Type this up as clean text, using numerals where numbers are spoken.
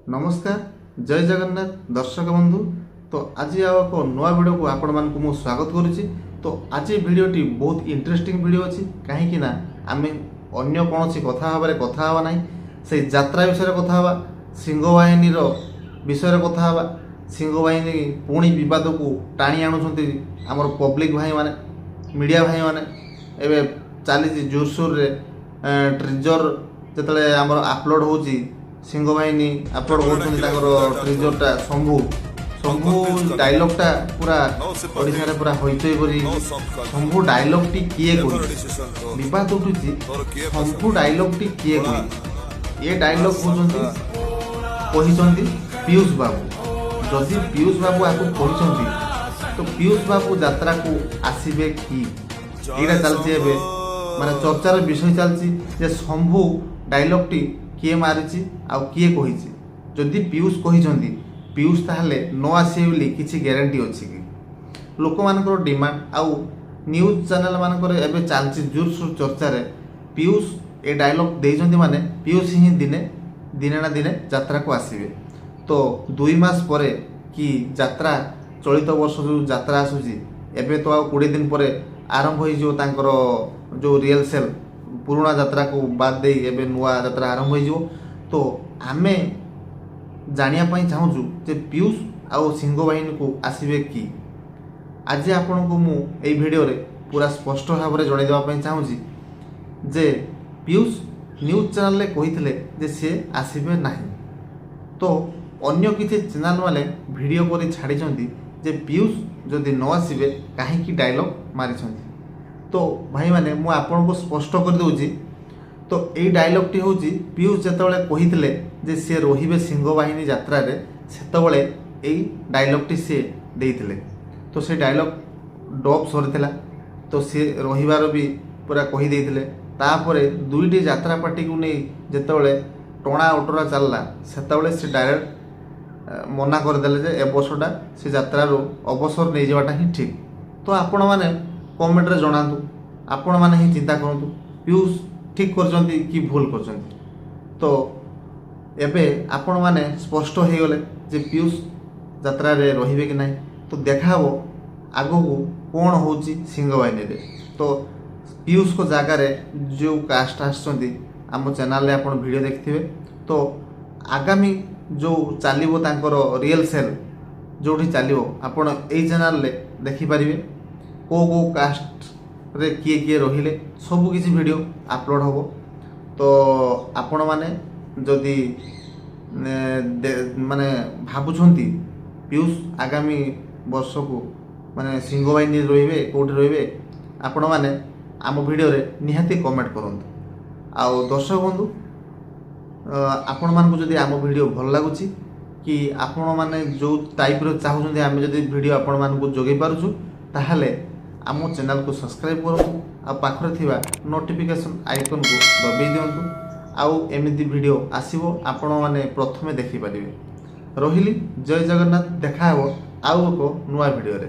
नमस्कार जय जगन्नाथ दर्शक बंधु। तो आज एक नुआ वीडियो को आपण मानक मु स्वागत करुच्ची। तो आज वीडियोटी बहुत इंटरेस्टिंग वीडियो अच्छी कहीं आम अन्य कौन कथा भाव कथा हवा ना से यात्रा विषय कथा हवा सिंहबाहिनी विषय कथा हवा। सिंहबाहिनी पुणी विवाद को टाणी आणुंट आमर पब्लिक भाई माने मीडिया भाई माने एवं चली जोरसोर ट्रिजर जिते आमर अपलोड होची सिंहबाहिनी अपलोड कर ट्रिजरटा शंभु शंभु डायलॉगटा पूरा ओडिशा रे पूरा होइतै करी शंभु डायलॉगटी किए कोइ विवाद उठुची शंभु डायलॉगटी किए कोइ ये डायलॉग कहिसंती पीयूष बाबू। जदि पीयूष बाबू आकु कहिसंती तो पीयूष बाबू यात्रा को आसीबे कि एटा चलछि एबे माने चर्चार विषय चलछि जे शंभु डायलॉगटी किए मारिछि आ किए कहिछि। जदि पीयूष कहिसंती पीयूष ताहले न आसे बोली किछि ग्यारंटी अछि कि लोक मानकर डिमांड आउ न्यूज चैनल मानकर एबे चलछि जोरसोर चर्चा रे पीयूष ए डायलॉग देइसंती माने पीयूष ही दिने ना दिने यात्रा को आसीबे। तो 2 मास परे कि यात्रा चलित वर्ष जो यात्रा आसुची एबे तो 20 दिन परे आरंभ हो जो तांकर जो रियल सेल पुराना यात्रा को बाद दे एबे नुआ यात्रा आरंभ हो। तो आमे जानिया पई चाहूँ जे पीयूष आउ सिंहबाहिनी को आसीबे कि आज आपण को मु ए वीडियो रे पूरा स्पष्ट भाव में जणाई देबा पई चाहूँ जे पीयूष न्यूज चैनल रे कहिथिले जे से आसीबे नाही। तो अन्य किसी चैनल वाले वीडियो करी छाड़ी जे पीयूष जदि न आसीबे काहेकि डायलॉग मारिछंती। तो भाई माने मु आपन को स्पष्ट कर दउची। तो एई डायलॉग टी होची पीयूष जेतबेले कहिथिले जे से रहिबे सिंहबाहिनी यात्रा रे सेतबेले एई डायलॉग टी से देइथिले। तो से डायलॉग डॉप सरीथिला तो से रहिबार भी पूरा कहि देइथिले। तापरे दुईटी यात्रा पार्टी को नै जेतबेले टणा ओटरा चलला सेतबेले से डायरेक्ट मना करदेले जे ए वर्षटा से यात्रार अवसर नहीं जावाटा ही ठीक। तो आपण माने कमेंट रे जणातु आपण माने ही चिंता करंतु पीयूष ठीक करजंती कि भूल करजंती। तो एबे आपण माने स्पष्ट हो गले जे पीयूष यात्रा रे रहिबे कि नाही। तो देखाबो आगो को कोन होची सिंहबाहिनी रे। तो पीयूष को जगह रे जो कास्ट आछंती आम चैनल रे आपण वीडियो देखथिबे। तो आगामी जो चलो तांकर रियल सेल जो चलो आपण ए चैनल रे देखि परिबे को कास्ट रे किए किए रहिले सब किसी वीडियो अपलोड होबो। तो आपण माने जदि माने भाबुछंती पीयूष आगामी वर्ष को माने सिंहबाहिनी रहिबे कोठी रहिबे आपण माने आम वीडियो रे निहाती कमेंट करंतु। आ दर्शक बंधु आपण मानकु जदि आम वीडियो भल लागुची कि आपण माने जो टाइप रो चाहुछंती आमे जदि वीडियो आपण मानकु जोगै पारुछु ताहाले आम चैनल को सब्सक्राइब करंतु आ पाखरे थिबा नोटिफिकेशन आइकन को दबाई दियंतु। आउ एमिति वीडियो आसीबो आपण माने प्रथमे देखि परिबे। रहिली जय जगन्नाथ। देखा हो आउ एको नुआ वीडियो रे।